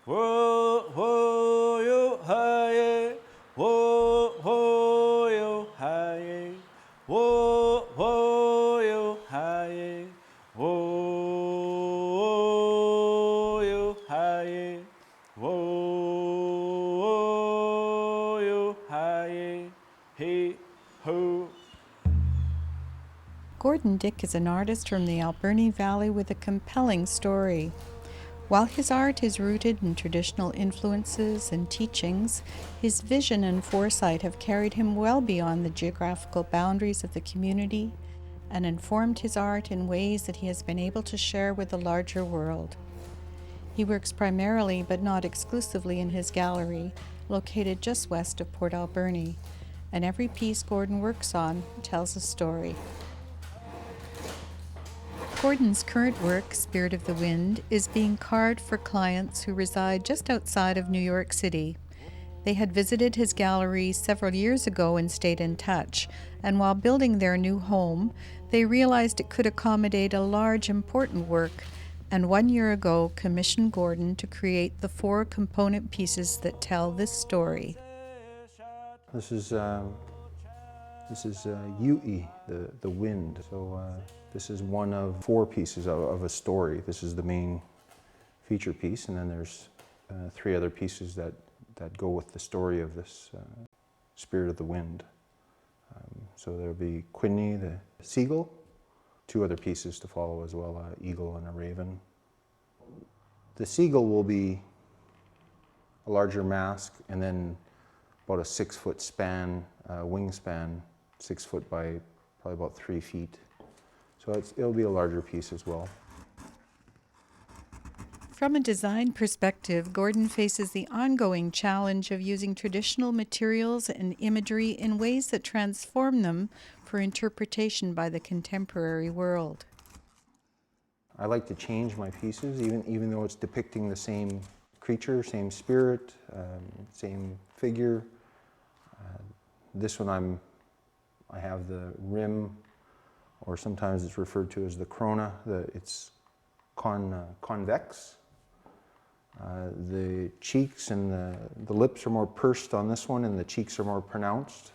Whoa, whoa, yo, hi, whoa, whoa, yo, hi, whoa, whoa, yo, hi, whoa, yo, hi, whoa, yo, hi, hey, ho. Gordon Dick is an artist from the Alberni Valley with a compelling story. While his art is rooted in traditional influences and teachings, his vision and foresight have carried him well beyond the geographical boundaries of the community and informed his art in ways that he has been able to share with the larger world. He works primarily but not exclusively in his gallery, located just west of Port Alberni, and every piece Gordon works on tells a story. Gordon's current work, Spirit of the Wind, is being carved for clients who reside just outside of New York City. They had visited his gallery several years ago and stayed in touch, and while building their new home, they realized it could accommodate a large, important work, and 1 year ago commissioned Gordon to create the 4 component pieces that tell this story. This is Yui, the wind. So this is one of 4 pieces of a story. This is the main feature piece, and then there's 3 other pieces that go with the story of this Spirit of the Wind. So there'll be Quinny, the seagull, 2 other pieces to follow as well, an eagle and a raven. The seagull will be a larger mask, and then about a 6-foot span, wingspan, 6 foot by probably about 3 feet. So it'll be a larger piece as well. From a design perspective, Gordon faces the ongoing challenge of using traditional materials and imagery in ways that transform them for interpretation by the contemporary world. I like to change my pieces, even though it's depicting the same creature, same spirit, same figure. This one I have the rim, or sometimes it's referred to as the corona. It's convex. The cheeks and the lips are more pursed on this one, and the cheeks are more pronounced.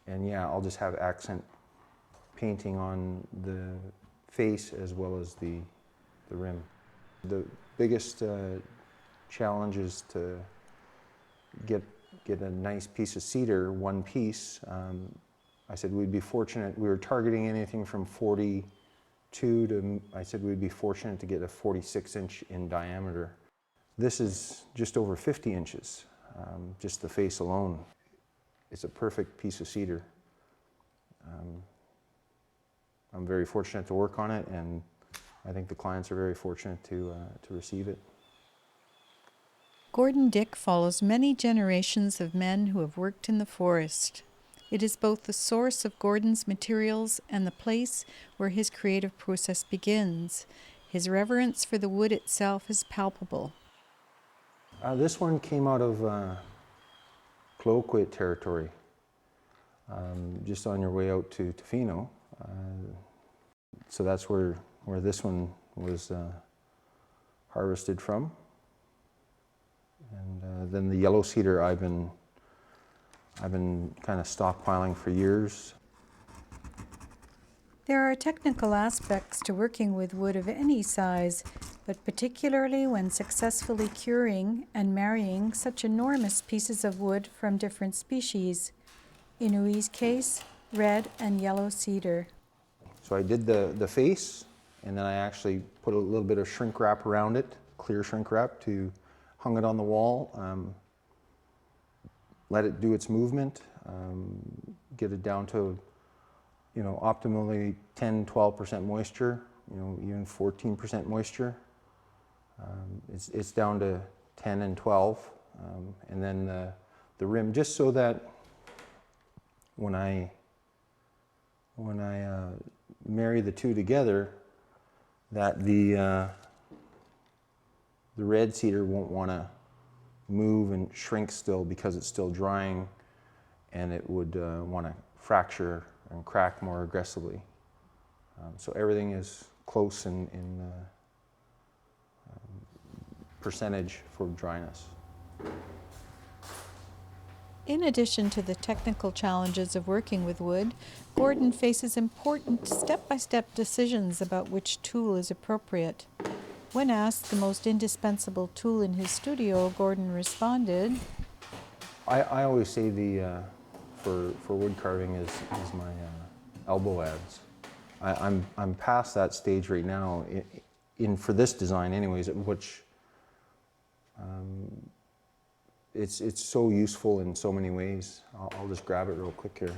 And yeah, I'll just have accent painting on the face as well as the rim. The biggest challenge is to get a nice piece of cedar, one piece. I said we'd be fortunate. We were targeting anything from 42 to, I said we'd be fortunate to get a 46-inch in diameter. This is just over 50 inches, just the face alone. It's a perfect piece of cedar. I'm very fortunate to work on it, and I think the clients are very fortunate to receive it. Gordon Dick follows many generations of men who have worked in the forest. It is both the source of Gordon's materials and the place where his creative process begins. His reverence for the wood itself is palpable. This one came out of Cloquet territory, just on your way out to Tofino. So that's where this one was harvested from. And then the yellow cedar I've been kind of stockpiling for years. There are technical aspects to working with wood of any size, but particularly when successfully curing and marrying such enormous pieces of wood from different species. In Ui's case, red and yellow cedar. So I did the face, and then I actually put a little bit of shrink wrap around it, clear shrink wrap, hung it on the wall, let it do its movement, get it down to, optimally 10-12% moisture, even 14% moisture. It's down to 10 and 12, and then the rim, just so that when I marry the two together, that the red cedar won't want to move and shrink still because it's still drying, and it would want to fracture and crack more aggressively. So everything is close in percentage for dryness. In addition to the technical challenges of working with wood, Gordon faces important step-by-step decisions about which tool is appropriate. When asked the most indispensable tool in his studio, Gordon responded, I always say for wood carving is my elbow adze. I'm past that stage right now, for this design anyways, which it's so useful in so many ways. I'll just grab it real quick here.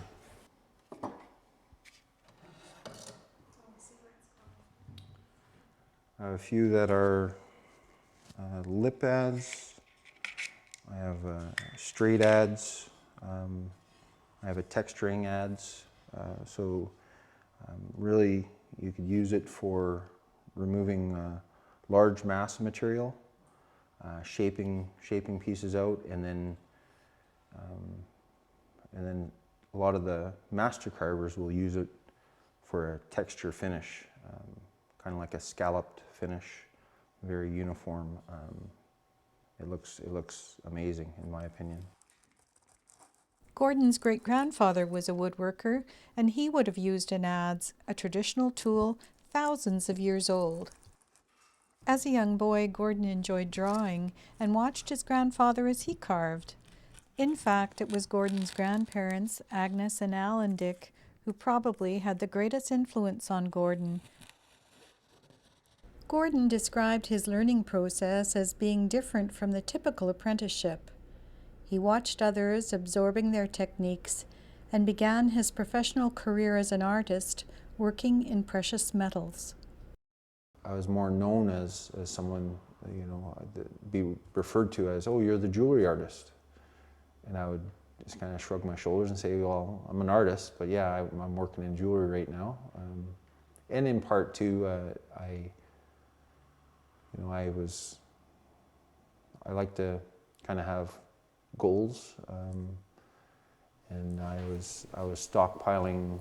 I have a few that are lip adze. I have straight adze. I have a texturing adze. So really, you could use it for removing large mass of material, shaping pieces out, and then a lot of the master carvers will use it for a texture finish, kind of like a scalloped finish, very uniform. It looks amazing in my opinion. Gordon's great-grandfather was a woodworker, and he would have used an adze, a traditional tool thousands of years old. As a young boy, Gordon enjoyed drawing and watched his grandfather as he carved. In fact, it was Gordon's grandparents, Agnes and Alan Dick, who probably had the greatest influence on Gordon. Gordon described his learning process as being different from the typical apprenticeship. He watched others absorbing their techniques and began his professional career as an artist working in precious metals. I was more known as someone, be referred to as, oh, you're the jewelry artist. And I would just kind of shrug my shoulders and say, well, I'm an artist, but yeah, I'm working in jewelry right now. And in part too, I like to kind of have goals, and I was stockpiling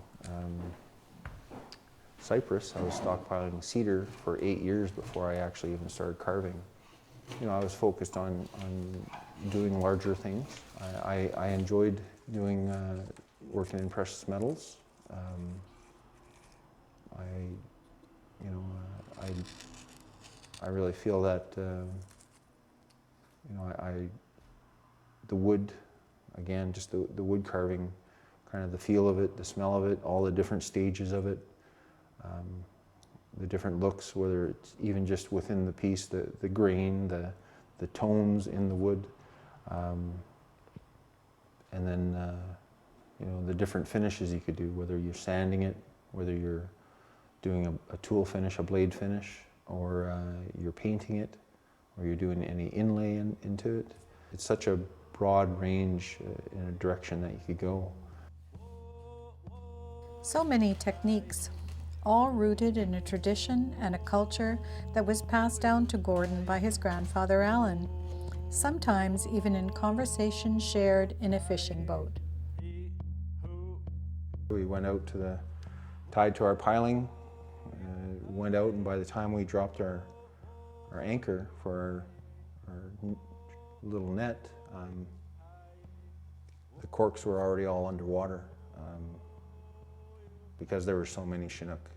cypress. I was stockpiling cedar for 8 years before I actually even started carving. I was focused on doing larger things. I enjoyed doing working in precious metals. I really feel that the wood, again, just the wood carving, kind of the feel of it, the smell of it, all the different stages of it, the different looks, whether it's even just within the piece, the grain, the tones in the wood, and then the different finishes you could do, whether you're sanding it, whether you're doing a tool finish, a blade finish, or you're painting it, or you're doing any inlay into it. It's such a broad range in a direction that you could go. So many techniques, all rooted in a tradition and a culture that was passed down to Gordon by his grandfather Alan, sometimes even in conversation shared in a fishing boat. We went out tied to our piling, went out, and by the time we dropped our anchor for our little net, the corks were already all underwater because there were so many Chinook.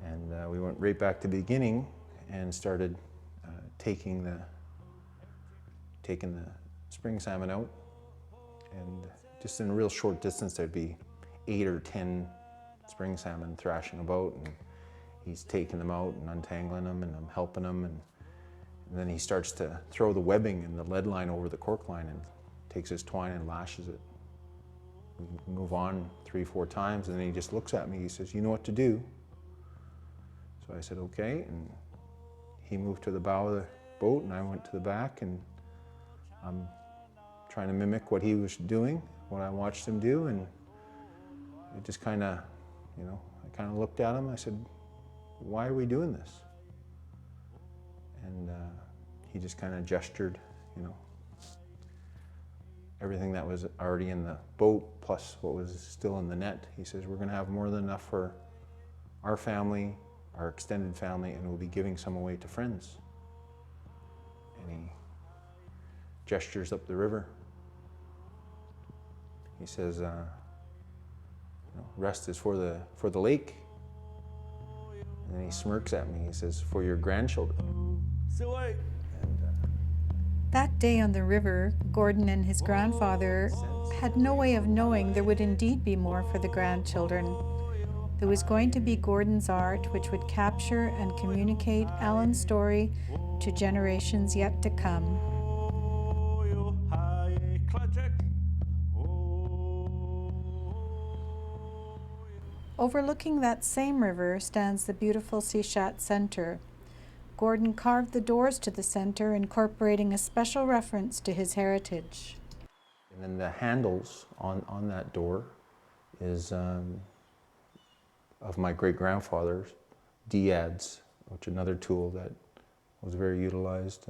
And we went right back to the beginning and started taking the spring salmon out, and just in a real short distance there'd be 8 or 10 spring salmon thrashing about, and he's taking them out and untangling them, and I'm helping him, and then he starts to throw the webbing and the lead line over the cork line and takes his twine and lashes it. We move on 3-4 times, and then he just looks at me. He says, "You know what to do." So I said, "Okay," and he moved to the bow of the boat, and I went to the back, and I'm trying to mimic what he was doing, what I watched him do, and it just kind of, I kind of looked at him. I said, "Why are we doing this?" And he just kind of gestured, everything that was already in the boat plus what was still in the net. He says, "We're going to have more than enough for our family, our extended family, and we'll be giving some away to friends." And he gestures up the river. He says, rest is for the lake. And then he smirks at me. He says, for your grandchildren. That day on the river, Gordon and his grandfather had no way of knowing there would indeed be more for the grandchildren. There was going to be Gordon's art, which would capture and communicate Alan's story to generations yet to come. Overlooking that same river stands the beautiful Sechat Center. Gordon carved the doors to the center, incorporating a special reference to his heritage. And then the handles on that door is of my great-grandfather's diads, which is another tool that was very utilized,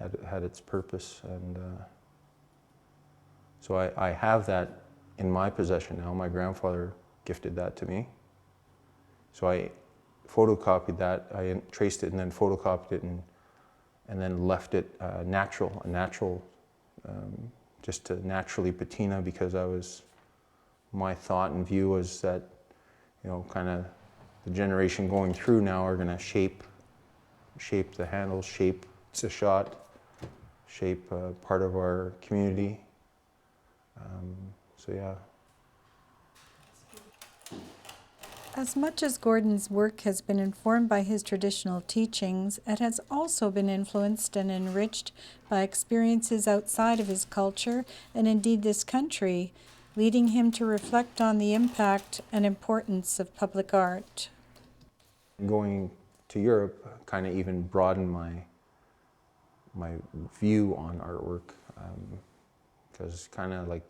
had its purpose. And so I have that in my possession now. My grandfather gifted that to me. So I photocopied that, I traced it and then photocopied it and then left it natural, just to naturally patina, because my thought and view was that, kind of the generation going through now are going to shape the handles, shape Sechat, shape part of our community. So yeah. As much as Gordon's work has been informed by his traditional teachings, it has also been influenced and enriched by experiences outside of his culture and indeed this country, leading him to reflect on the impact and importance of public art. Going to Europe kind of even broadened my view on artwork, because kind of like,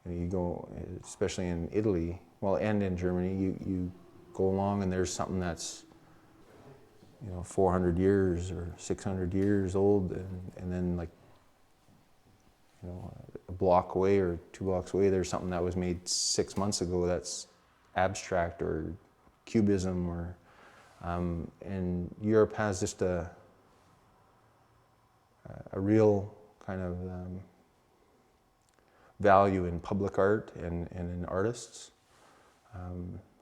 you go, especially in Italy, and in Germany, you go along and there's something that's 400 years or 600 years old, and then like a block away or 2 blocks away there's something that was made 6 months ago that's abstract or cubism, or and Europe has just a real kind of value in public art and in artists.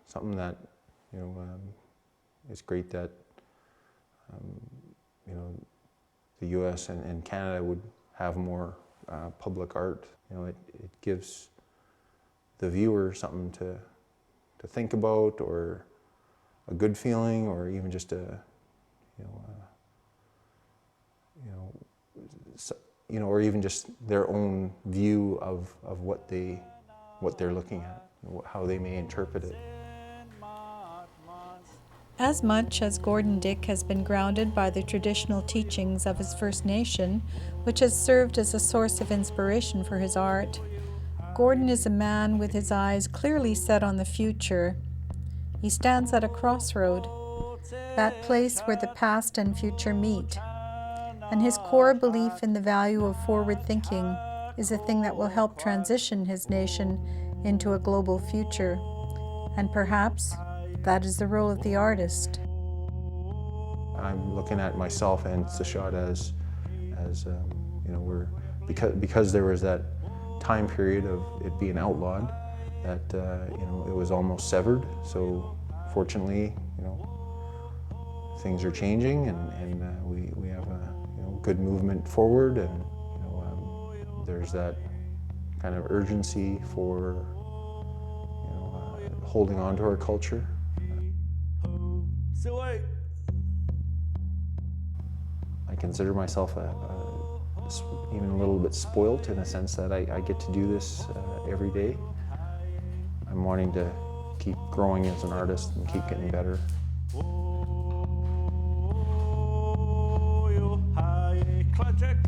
Something that it's great that the U.S. and Canada would have more public art. It gives the viewer something to think about, or a good feeling, or even just or even just their own view of what they're looking at, how they may interpret it. As much as Gordon Dick has been grounded by the traditional teachings of his First Nation, which has served as a source of inspiration for his art, Gordon is a man with his eyes clearly set on the future. He stands at a crossroad, that place where the past and future meet. And his core belief in the value of forward thinking is a thing that will help transition his nation into a global future. And perhaps that is the role of the artist. I'm looking at myself and Sechat as because there was that time period of it being outlawed, that it was almost severed. So fortunately, things are changing, and we have a good movement forward, and there's that kind of urgency for holding on to our culture. I consider myself even a little bit spoilt, in a sense that I get to do this every day. I'm wanting to keep growing as an artist and keep getting better. Project.